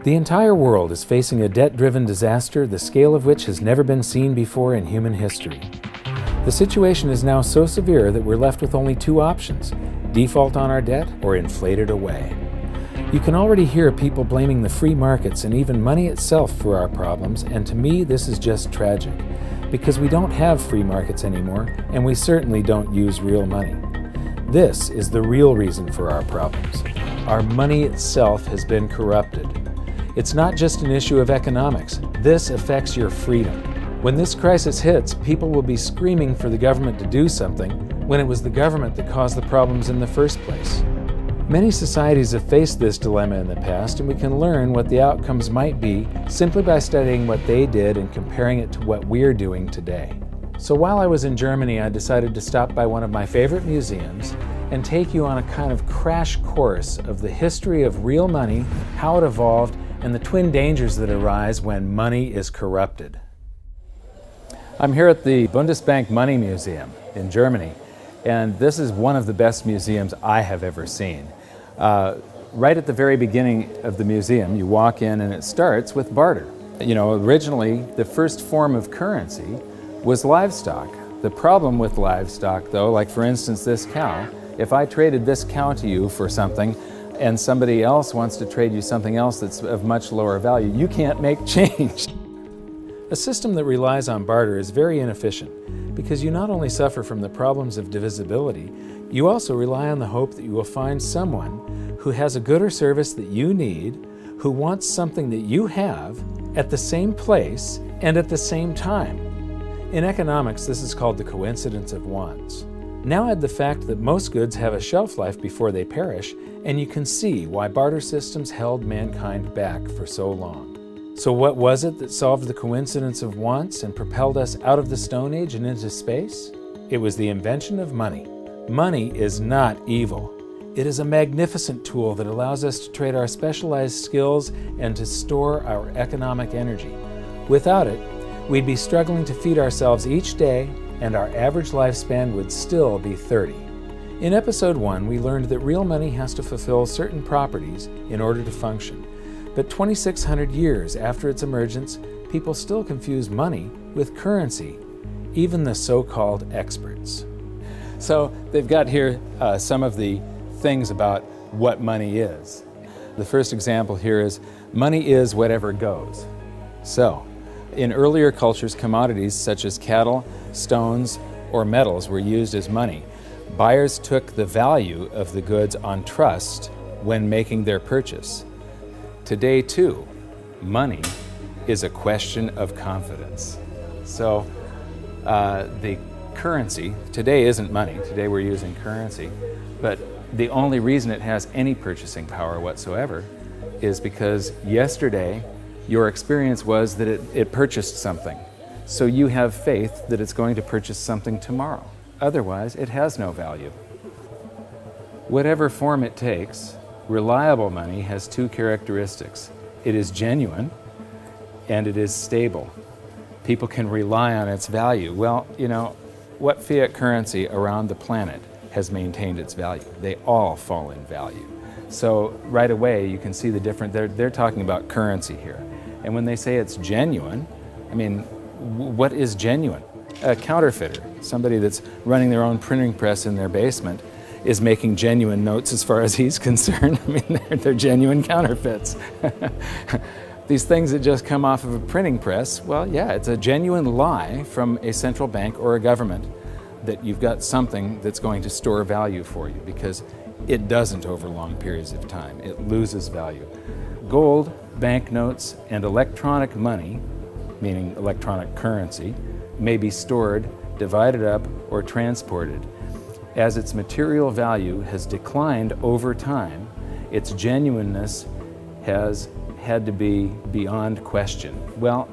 The entire world is facing a debt-driven disaster, the scale of which has never been seen before in human history. The situation is now so severe that we're left with only two options: default on our debt or inflate it away. You can already hear people blaming the free markets and even money itself for our problems, and to me this is just tragic, because we don't have free markets anymore, and we certainly don't use real money. This is the real reason for our problems. Our money itself has been corrupted. It's not just an issue of economics. This affects your freedom. When this crisis hits, people will be screaming for the government to do something when it was the government that caused the problems in the first place. Many societies have faced this dilemma in the past, and we can learn what the outcomes might be simply by studying what they did and comparing it to what we're doing today. So while I was in Germany, I decided to stop by one of my favorite museums and take you on a kind of crash course of the history of real money, how it evolved, and the twin dangers that arise when money is corrupted. I'm here at the Bundesbank Money Museum in Germany, and this is one of the best museums I have ever seen. Right at the very beginning of the museum, you walk in and it starts with barter. You know, originally the first form of currency was livestock. The problem with livestock, though, like for instance this cow, if I traded this cow to you for something and somebody else wants to trade you something else that's of much lower value, you can't make change. A system that relies on barter is very inefficient because you not only suffer from the problems of divisibility, you also rely on the hope that you will find someone who has a good or service that you need, who wants something that you have at the same place and at the same time. In economics, this is called the coincidence of wants. Now add the fact that most goods have a shelf life before they perish, and you can see why barter systems held mankind back for so long. So what was it that solved the coincidence of wants and propelled us out of the Stone Age and into space? It was the invention of money. Money is not evil. It is a magnificent tool that allows us to trade our specialized skills and to store our economic energy. Without it, we'd be struggling to feed ourselves each day, and our average lifespan would still be 30. In episode 1, we learned that real money has to fulfill certain properties in order to function. But 2,600 years after its emergence, people still confuse money with currency, even the so-called experts. So they've got here some of the things about what money is. The first example here is money is whatever goes. So, in earlier cultures, commodities such as cattle, stones, or metals were used as money. Buyers took the value of the goods on trust when making their purchase. Today, too, money is a question of confidence. So, the currency, today isn't money, today we're using currency, but the only reason it has any purchasing power whatsoever is because yesterday your experience was that it purchased something. So you have faith that it's going to purchase something tomorrow. Otherwise, it has no value. Whatever form it takes, reliable money has two characteristics. It is genuine and it is stable. People can rely on its value. Well, you know, what fiat currency around the planet has maintained its value? They all fall in value. So right away you can see the difference. They're talking about currency here. And when they say it's genuine, I mean, what is genuine? A counterfeiter, somebody that's running their own printing press in their basement, is making genuine notes as far as he's concerned. I mean, they're genuine counterfeits. These things that just come off of a printing press, well, yeah, it's a genuine lie from a central bank or a government that you've got something that's going to store value for you, because it doesn't over long periods of time. It loses value. Gold, banknotes, and electronic money, meaning electronic currency, may be stored, divided up, or transported. As its material value has declined over time, its genuineness has had to be beyond question. Well,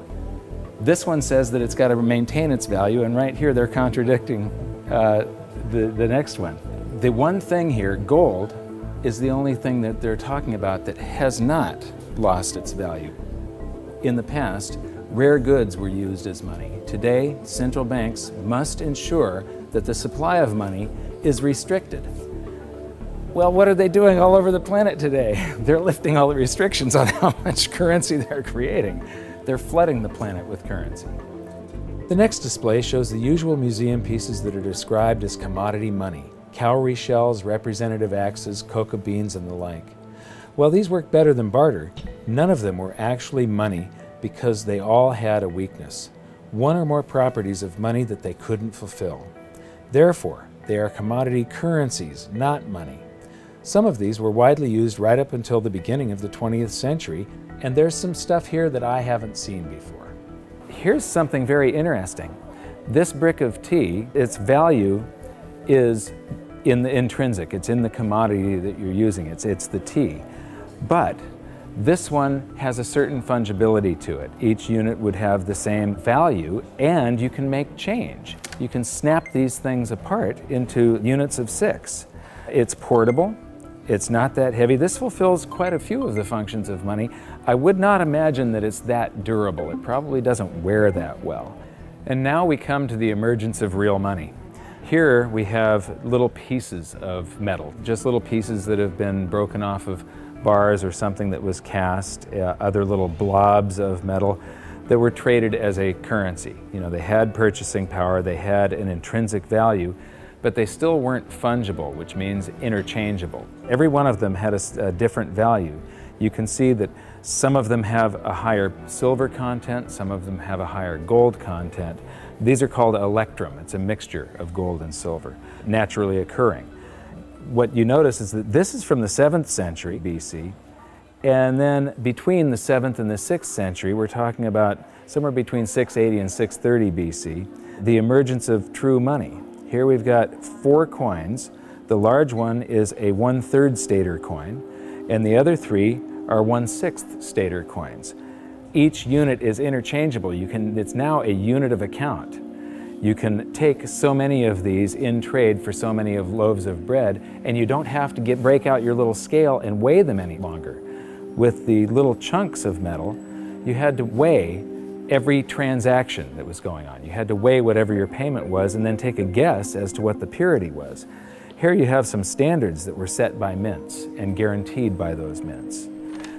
this one says that it's got to maintain its value, and right here they're contradicting the next one. The one thing here, gold, is the only thing that they're talking about that has not lost its value. In the past, rare goods were used as money. Today, central banks must ensure that the supply of money is restricted. Well, what are they doing all over the planet today? They're lifting all the restrictions on how much currency they're creating. They're flooding the planet with currency. The next display shows the usual museum pieces that are described as commodity money: cowrie shells, representative axes, cocoa beans, and the like. While these work better than barter, none of them were actually money because they all had a weakness: one or more properties of money that they couldn't fulfill. Therefore, they are commodity currencies, not money. Some of these were widely used right up until the beginning of the 20th century, and there's some stuff here that I haven't seen before. Here's something very interesting. This brick of tea, its value is in the intrinsic, it's in the commodity that you're using, it's the tea. But this one has a certain fungibility to it. Each unit would have the same value, and you can make change. You can snap these things apart into units of 6. It's portable. It's not that heavy. This fulfills quite a few of the functions of money. I would not imagine that it's that durable. It probably doesn't wear that well. And now we come to the emergence of real money. Here we have little pieces of metal, just little pieces that have been broken off of bars or something that was cast, other little blobs of metal that were traded as a currency. You know, they had purchasing power, they had an intrinsic value, but they still weren't fungible, which means interchangeable. Every one of them had a different value. You can see that some of them have a higher silver content, some of them have a higher gold content. These are called electrum. It's a mixture of gold and silver, naturally occurring. What you notice is that this is from the 7th century BC, and then between the 7th and the 6th century, we're talking about somewhere between 680 and 630 BC, the emergence of true money. Here we've got 4 coins. The large one is a 1/3 stater coin, and the other 3 are 1/6 stater coins. Each unit is interchangeable. It's now a unit of account. You can take so many of these in trade for so many of loaves of bread, and you don't have to break out your little scale and weigh them any longer. With the little chunks of metal, you had to weigh every transaction that was going on. You had to weigh whatever your payment was and then take a guess as to what the purity was. Here you have some standards that were set by mints and guaranteed by those mints.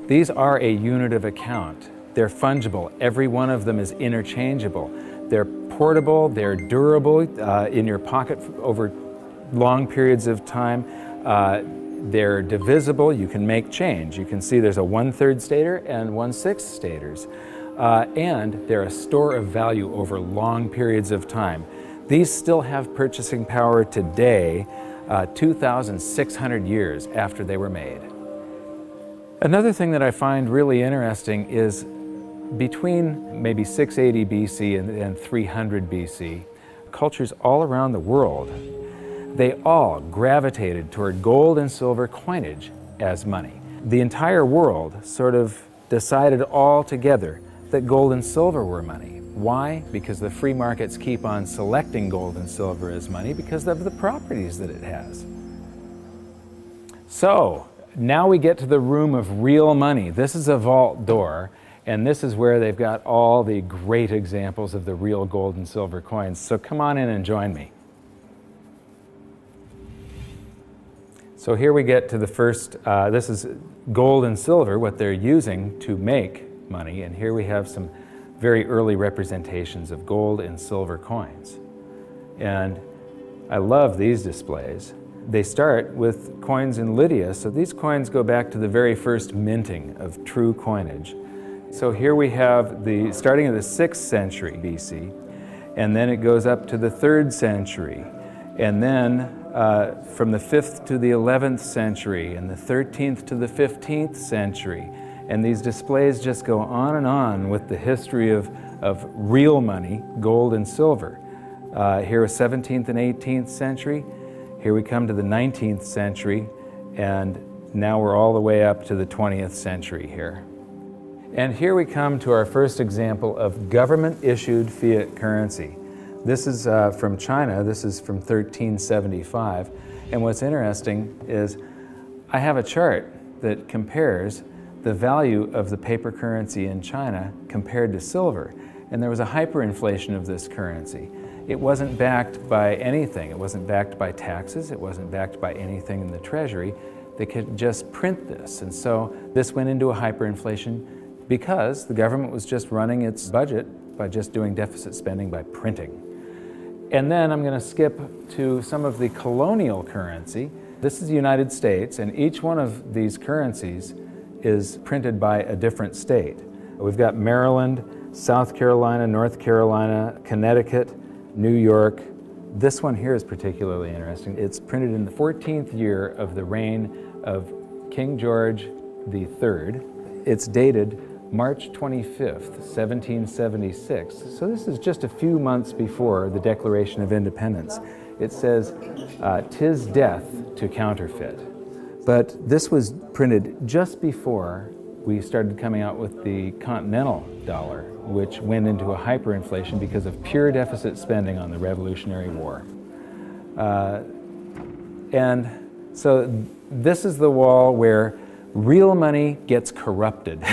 These are a unit of account. They're fungible. Every one of them is interchangeable. They're portable, they're durable in your pocket over long periods of time. They're divisible. You can make change. You can see there's a 1/3 stater and 1/6 staters. And they're a store of value over long periods of time. These still have purchasing power today, 2,600 years after they were made. Another thing that I find really interesting is between maybe 680 BC and 300 BC, cultures all around the world, they all gravitated toward gold and silver coinage as money. The entire world sort of decided all together that gold and silver were money. Why? Because the free markets keep on selecting gold and silver as money because of the properties that it has. So, now we get to the room of real money. This is a vault door, and this is where they've got all the great examples of the real gold and silver coins. So come on in and join me. So here we get to the first, this is gold and silver, what they're using to make money, and here we have some very early representations of gold and silver coins. And I love these displays. They start with coins in Lydia, so these coins go back to the very first minting of true coinage. So here we have starting in the 6th century BC, and then it goes up to the 3rd century, and then from the 5th to the 11th century, and the 13th to the 15th century. And these displays just go on with the history of real money, gold and silver. Here is 17th and 18th century. Here we come to the 19th century, and now we're all the way up to the 20th century here. And here we come to our first example of government-issued fiat currency. This is from China. This is from 1375. And what's interesting is I have a chart that compares the value of the paper currency in China compared to silver. And there was a hyperinflation of this currency. it wasn't backed by anything. It wasn't backed by taxes. It wasn't backed by anything in the Treasury. They could just print this. And so this went into a hyperinflation because the government was just running its budget by just doing deficit spending by printing. And then I'm going to skip to some of the colonial currency. This is the United States, and each one of these currencies is printed by a different state. We've got Maryland, South Carolina, North Carolina, Connecticut, New York. This one here is particularly interesting. It's printed in the 14th year of the reign of King George III. It's dated March 25th, 1776. So this is just a few months before the Declaration of Independence. It says, "'Tis death to counterfeit." But this was printed just before we started coming out with the continental dollar, which went into a hyperinflation because of pure deficit spending on the Revolutionary War. And so this is the wall where real money gets corrupted.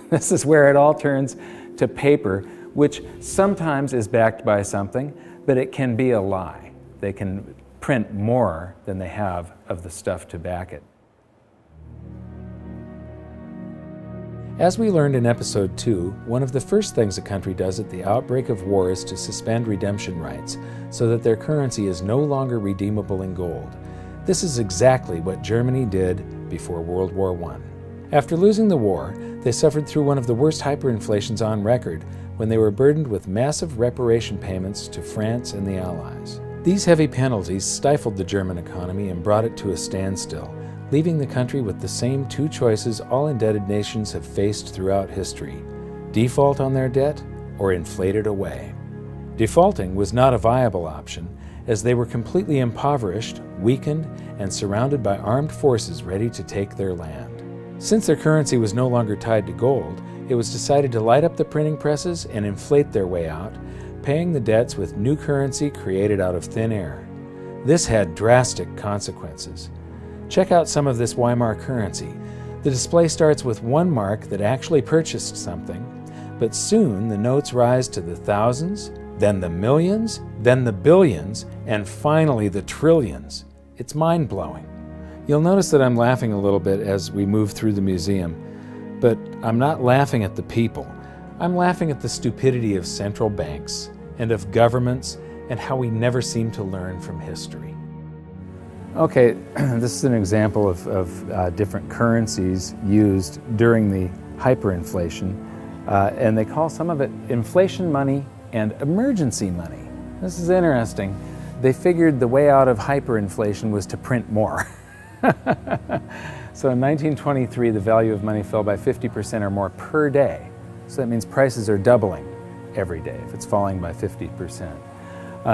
This is where it all turns to paper, which sometimes is backed by something, but it can be a lie. They can print more than they have of the stuff to back it. As we learned in episode 2, one of the first things a country does at the outbreak of war is to suspend redemption rights so that their currency is no longer redeemable in gold. This is exactly what Germany did before World War I. After losing the war, they suffered through one of the worst hyperinflations on record when they were burdened with massive reparation payments to France and the Allies. These heavy penalties stifled the German economy and brought it to a standstill, leaving the country with the same two choices all indebted nations have faced throughout history: default on their debt or inflate it away. Defaulting was not a viable option, as they were completely impoverished, weakened, and surrounded by armed forces ready to take their land. Since their currency was no longer tied to gold, it was decided to light up the printing presses and inflate their way out, paying the debts with new currency created out of thin air. This had drastic consequences. Check out some of this Weimar currency. The display starts with 1 mark that actually purchased something, but soon the notes rise to the thousands, then the millions, then the billions, and finally the trillions. It's mind-blowing. You'll notice that I'm laughing a little bit as we move through the museum, but I'm not laughing at the people. I'm laughing at the stupidity of central banks and of governments and how we never seem to learn from history. Okay, this is an example of different currencies used during the hyperinflation, and they call some of it inflation money and emergency money. This is interesting. They figured the way out of hyperinflation was to print more. So in 1923, the value of money fell by 50% or more per day. So that means prices are doubling every day if it's falling by 50%.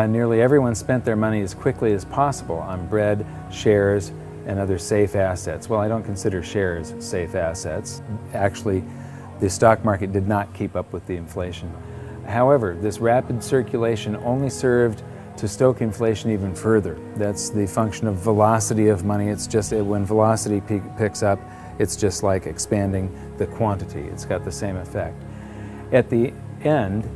Nearly everyone spent their money as quickly as possible on bread, shares, and other safe assets. Well, I don't consider shares safe assets. Actually, the stock market did not keep up with the inflation. However, this rapid circulation only served to stoke inflation even further. That's the function of velocity of money. It's just when velocity picks up, it's just like expanding the quantity. It's got the same effect. At the end,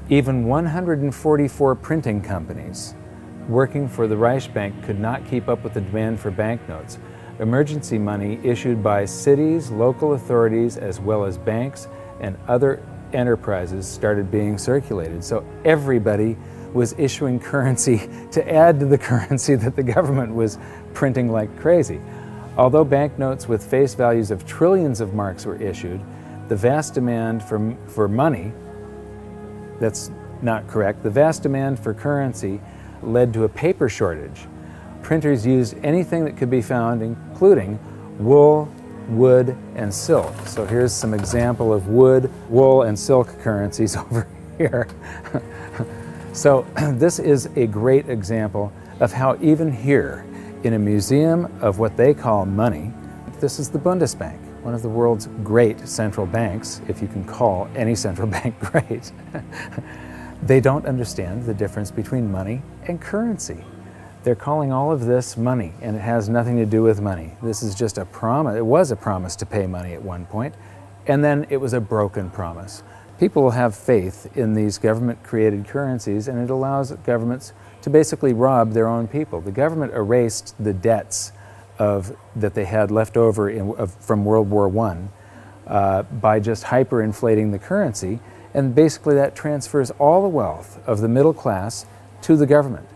even 144 printing companies working for the Reichsbank could not keep up with the demand for banknotes. Emergency money issued by cities, local authorities, as well as banks and other enterprises started being circulated. So everybody was issuing currency to add to the currency that the government was printing like crazy. Although banknotes with face values of trillions of marks were issued, the vast demand for money, that's not correct, the vast demand for currency led to a paper shortage. Printers used anything that could be found, including wool, wood, and silk. So here's some example of wood, wool, and silk currencies over here. So this is a great example of how even here, in a museum of what they call money, this is the Bundesbank, one of the world's great central banks, if you can call any central bank great. They don't understand the difference between money and currency. They're calling all of this money, and it has nothing to do with money. This is just a promise. It was a promise to pay money at one point, and then it was a broken promise. People will have faith in these government-created currencies, and it allows governments to basically rob their own people. The government erased the debts that they had left over from World War I by just hyperinflating the currency, and basically that transfers all the wealth of the middle class to the government.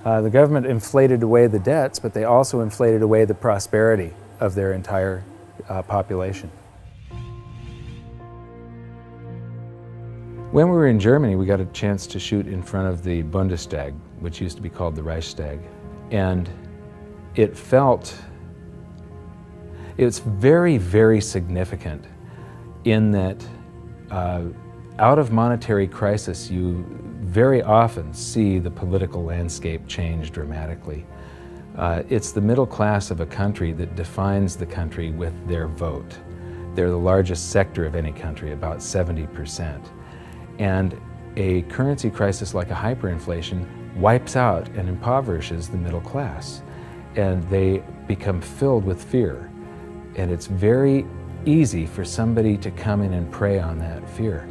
The government inflated away the debts, but they also inflated away the prosperity of their entire population. When we were in Germany, we got a chance to shoot in front of the Bundestag, which used to be called the Reichstag, and it's very, very significant in that out of monetary crisis, you very often see the political landscape change dramatically. It's the middle class of a country that defines the country with their vote. They're the largest sector of any country, about 70%. And a currency crisis like a hyperinflation wipes out and impoverishes the middle class. And they become filled with fear. And it's very easy for somebody to come in and prey on that fear.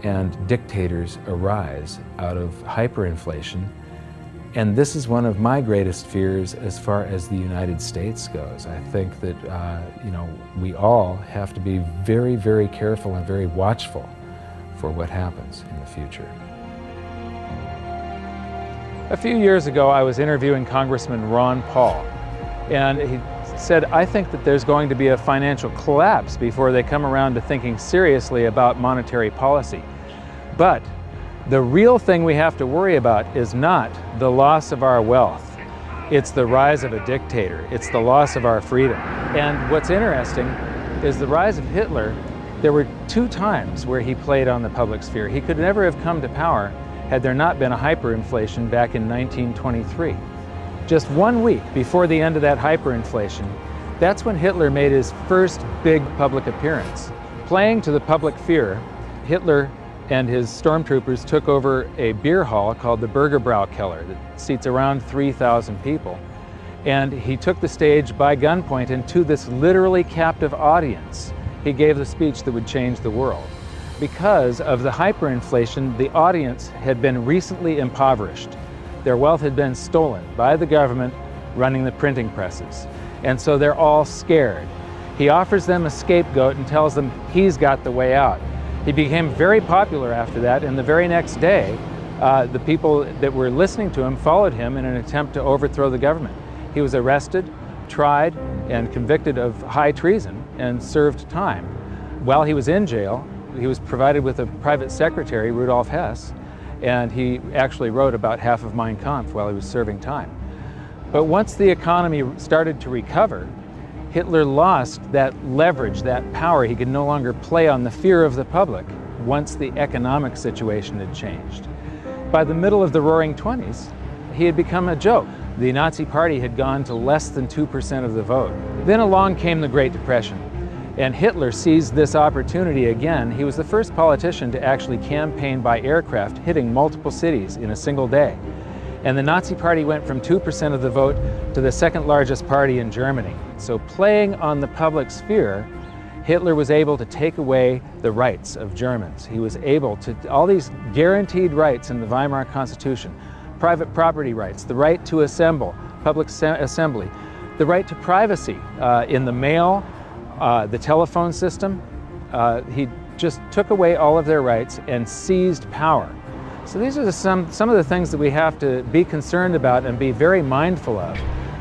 And dictators arise out of hyperinflation. And this is one of my greatest fears as far as the United States goes. I think that we all have to be very, very careful and very watchful for what happens in the future. A few years ago, I was interviewing Congressman Ron Paul, and he said, I think that there's going to be a financial collapse before they come around to thinking seriously about monetary policy. But the real thing we have to worry about is not the loss of our wealth. It's the rise of a dictator. It's the loss of our freedom. And what's interesting is the rise of Hitler. There were 2 times where he played on the public sphere. He could never have come to power had there not been a hyperinflation back in 1923. Just 1 week before the end of that hyperinflation, that's when Hitler made his first big public appearance. Playing to the public fear, Hitler and his stormtroopers took over a beer hall called the Bürgerbraukeller that seats around 3,000 people. And he took the stage by gunpoint, and to this literally captive audience, he gave the speech that would change the world. Because of the hyperinflation, the audience had been recently impoverished. Their wealth had been stolen by the government running the printing presses. And so they're all scared. He offers them a scapegoat and tells them he's got the way out. He became very popular after that, and the very next day, the people that were listening to him followed him in an attempt to overthrow the government. He was arrested, tried, and convicted of high treason and served time. While he was in jail, he was provided with a private secretary, Rudolf Hess, and he actually wrote about half of Mein Kampf while he was serving time. But once the economy started to recover, Hitler lost that leverage, that power. He could no longer play on the fear of the public once the economic situation had changed. By the middle of the Roaring '20s, he had become a joke. The Nazi Party had gone to less than 2% of the vote. Then along came the Great Depression, and Hitler seized this opportunity again. He was the first politician to actually campaign by aircraft, hitting multiple cities in a single day. And the Nazi Party went from 2% of the vote to the second largest party in Germany. So playing on the public sphere, Hitler was able to take away the rights of Germans. He was able to, all these guaranteed rights in the Weimar Constitution, private property rights, the right to assemble, public assembly, the right to privacy in the mail, the telephone system. He just took away all of their rights and seized power. So these are some of the things that we have to be concerned about and be very mindful of.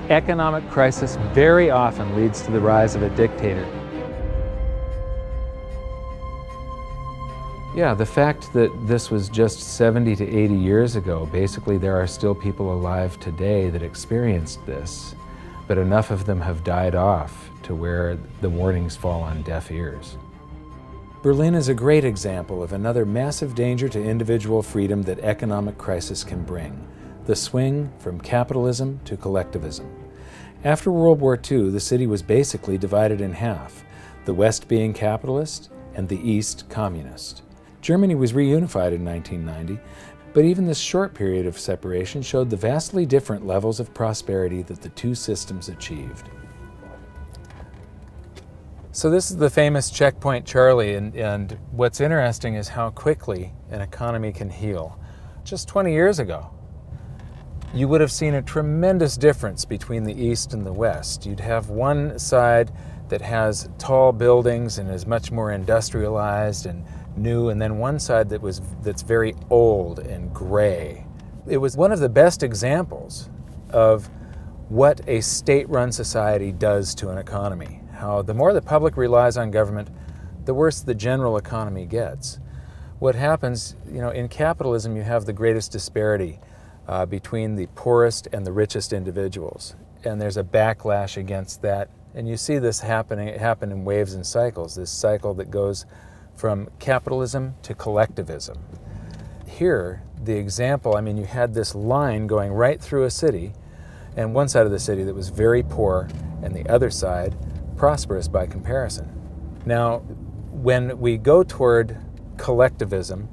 Economic crisis very often leads to the rise of a dictator. Yeah, the fact that this was just 70 to 80 years ago, basically there are still people alive today that experienced this, but enough of them have died off to where the warnings fall on deaf ears. Berlin is a great example of another massive danger to individual freedom that economic crisis can bring, the swing from capitalism to collectivism. After World War II, the city was basically divided in half, the West being capitalist and the East communist. Germany was reunified in 1990, but even this short period of separation showed the vastly different levels of prosperity that the two systems achieved. So this is the famous Checkpoint Charlie, and what's interesting is how quickly an economy can heal. Just 20 years ago, you would have seen a tremendous difference between the East and the West. You'd have one side that has tall buildings and is much more industrialized and new, and then one side that's very old and gray. It was one of the best examples of what a state-run society does to an economy. How the more the public relies on government, the worse the general economy gets. What happens, in capitalism, you have the greatest disparity between the poorest and the richest individuals. And there's a backlash against that. And you see this happen in waves and cycles, this cycle that goes from capitalism to collectivism. Here, the example, you had this line going right through a city, and one side of the city that was very poor, and the other side prosperous by comparison. Now, when we go toward collectivism,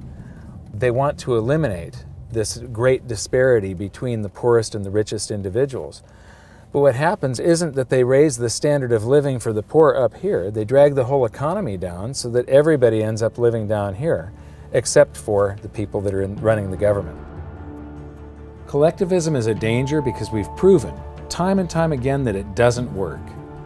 they want to eliminate this great disparity between the poorest and the richest individuals. But what happens isn't that they raise the standard of living for the poor up here. They drag the whole economy down so that everybody ends up living down here, except for the people that are running the government. Collectivism is a danger because we've proven time and time again that it doesn't work.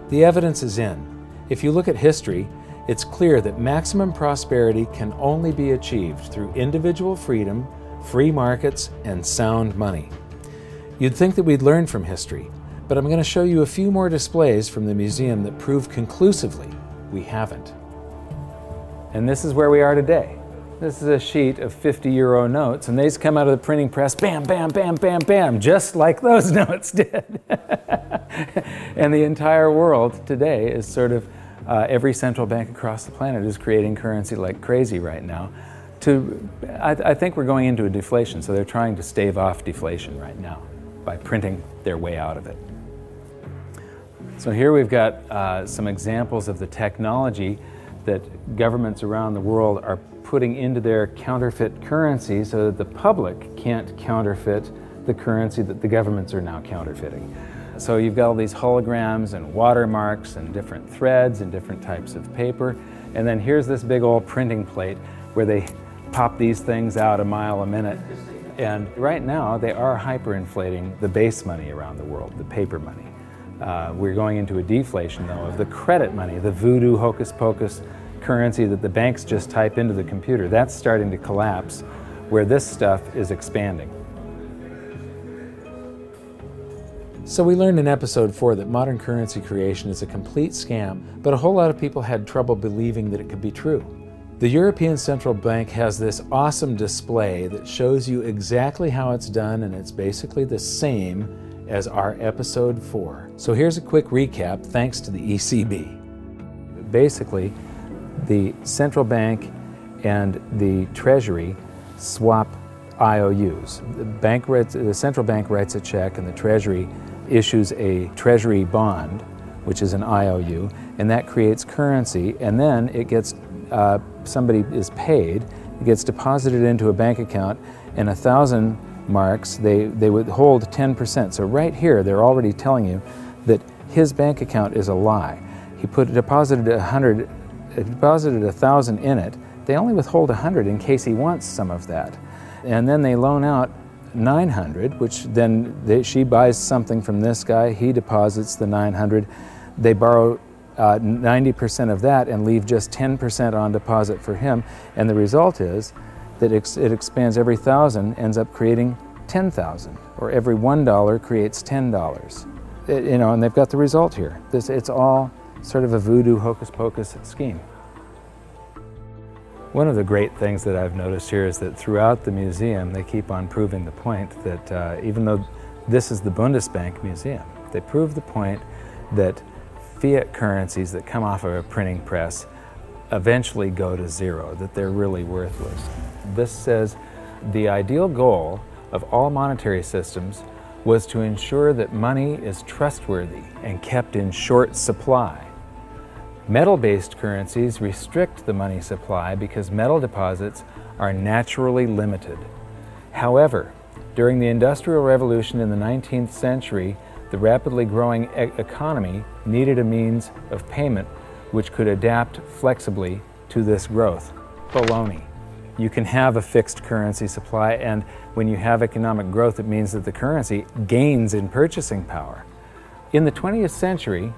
The evidence is in. If you look at history, it's clear that maximum prosperity can only be achieved through individual freedom, free markets, and sound money. You'd think that we'd learn from history, but I'm going to show you a few more displays from the museum that prove conclusively we haven't. And this is where we are today. This is a sheet of 50-euro notes, and these come out of the printing press, bam, bam, bam, bam, bam, just like those notes did. And the entire world today is sort of, every central bank across the planet is creating currency like crazy right now. I think we're going into a deflation, so they're trying to stave off deflation right now by printing their way out of it. So here we've got some examples of the technology that governments around the world are putting into their counterfeit currency so that the public can't counterfeit the currency that the governments are now counterfeiting. So you've got all these holograms and watermarks and different threads and different types of paper. And then here's this big old printing plate where they pop these things out a mile a minute. And right now they are hyperinflating the base money around the world, the paper money. We're going into a deflation though of the credit money, the voodoo hocus pocus currency that the banks just type into the computer. That's starting to collapse, where this stuff is expanding. So we learned in episode 4 that modern currency creation is a complete scam, but a whole lot of people had trouble believing that it could be true. The European Central Bank has this awesome display that shows you exactly how it's done, and it's basically the same as our episode 4. So here's a quick recap thanks to the ECB. Basically, the central bank and the Treasury swap IOUs. The central bank writes a check and the Treasury issues a Treasury bond, which is an IOU, and that creates currency, and then it gets, somebody is paid, it gets deposited into a bank account, and 1,000 marks, they withhold 10%. So right here, they're already telling you that his bank account is a lie. He deposited 1,000 in it. They only withhold 100 in case he wants some of that. And then they loan out 900, which then she buys something from this guy, he deposits the 900. They borrow 90% of that and leave just 10% on deposit for him. And the result is that it expands. Every 1,000 ends up creating 10,000, or every $1 creates $10. And they've got the result here. It's all sort of a voodoo hocus pocus scheme. One of the great things that I've noticed here is that throughout the museum they keep on proving the point that even though this is the Bundesbank Museum, they prove the point that fiat currencies that come off of a printing press eventually go to zero, that they're really worthless. This says the ideal goal of all monetary systems was to ensure that money is trustworthy and kept in short supply. Metal-based currencies restrict the money supply because metal deposits are naturally limited. However, during the Industrial Revolution in the 19th century, the rapidly growing economy needed a means of payment which could adapt flexibly to this growth. Baloney. You can have a fixed currency supply, and when you have economic growth, it means that the currency gains in purchasing power. In the 20th century,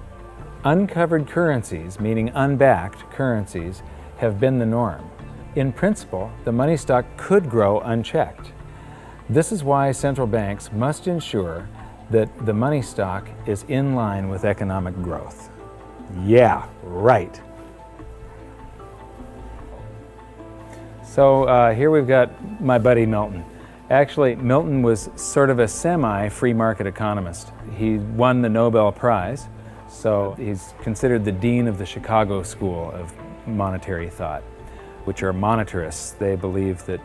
uncovered currencies, meaning unbacked currencies, have been the norm. In principle, the money stock could grow unchecked. This is why central banks must ensure that the money stock is in line with economic growth. Yeah, right. So here we've got my buddy Milton. Actually, Milton was sort of a semi-free market economist. He won the Nobel Prize, so he's considered the dean of the Chicago School of Monetary Thought, which are monetarists. They believe that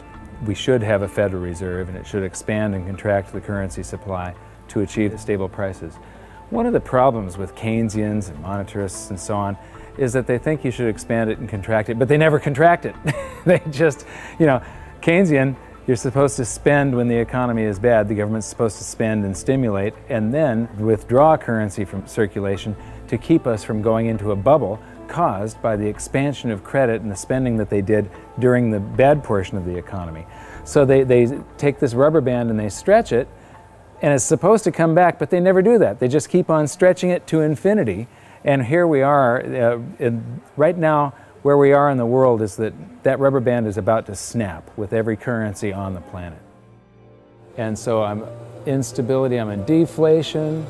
we should have a Federal Reserve and it should expand and contract the currency supply to achieve stable prices. One of the problems with Keynesians and monetarists and so on is that they think you should expand it and contract it, but they never contract it. They just, you know, Keynesian, you're supposed to spend when the economy is bad, the government's supposed to spend and stimulate, and then withdraw currency from circulation to keep us from going into a bubble caused by the expansion of credit and the spending that they did during the bad portion of the economy. So they take this rubber band and they stretch it, and it's supposed to come back, but they never do that. They just keep on stretching it to infinity. And here we are, right now, where we are in the world is that rubber band is about to snap with every currency on the planet. And so I'm instability, I'm in deflation,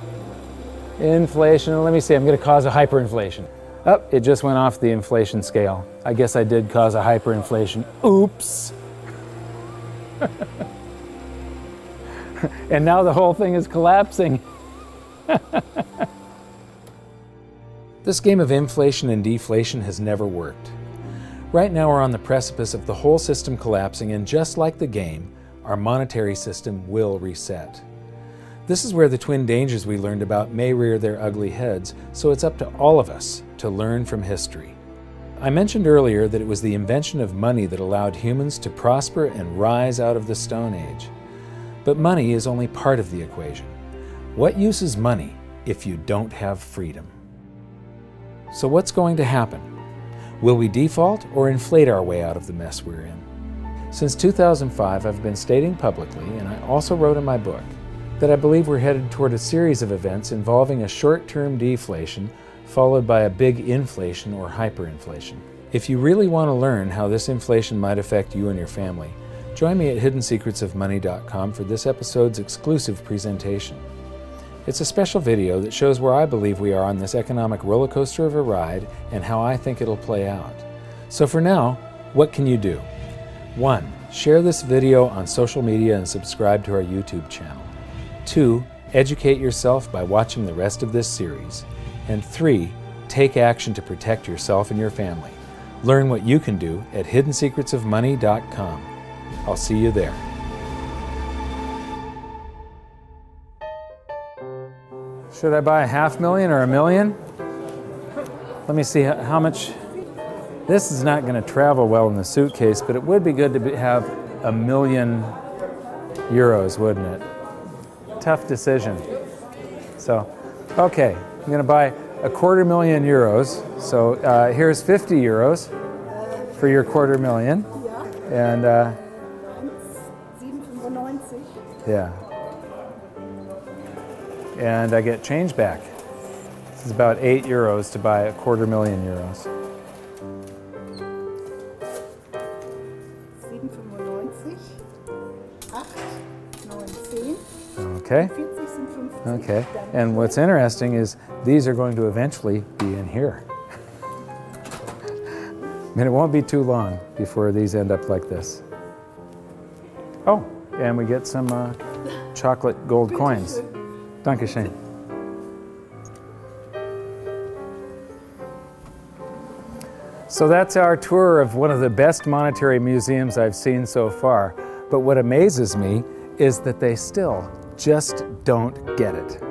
inflation. Let me see, I'm going to cause a hyperinflation. Oh, it just went off the inflation scale. I guess I did cause a hyperinflation. Oops. And now the whole thing is collapsing. This game of inflation and deflation has never worked. Right now we're on the precipice of the whole system collapsing, and just like the game, our monetary system will reset. This is where the twin dangers we learned about may rear their ugly heads, so it's up to all of us to learn from history. I mentioned earlier that it was the invention of money that allowed humans to prosper and rise out of the Stone Age. But money is only part of the equation. What use is money if you don't have freedom? So what's going to happen? Will we default or inflate our way out of the mess we're in? Since 2005, I've been stating publicly, and I also wrote in my book, that I believe we're headed toward a series of events involving a short-term deflation followed by a big inflation or hyperinflation. If you really want to learn how this inflation might affect you and your family, join me at hiddensecretsofmoney.com for this episode's exclusive presentation. It's a special video that shows where I believe we are on this economic roller coaster of a ride and how I think it'll play out. So for now, what can you do? 1. Share this video on social media and subscribe to our YouTube channel. 2. Educate yourself by watching the rest of this series. And 3. Take action to protect yourself and your family. Learn what you can do at hiddensecretsofmoney.com. I'll see you there. Should I buy $500,000 or $1 million? Let me see how much. This is not going to travel well in the suitcase, but it would be good to have €1 million, wouldn't it? Tough decision. So, okay, I'm going to buy €250,000. So here's €50 for your €250,000. And 7,95. yeah. And I get change back. This is about €8 to buy €250,000. 7,95, 8, 9, 10. Okay. 40 sind 50. Okay. And what's interesting is these are going to eventually be in here. I mean, it won't be too long before these end up like this. Oh, and we get some chocolate gold coins. Dankeschön. So that's our tour of one of the best monetary museums I've seen so far. But what amazes me is that they still just don't get it.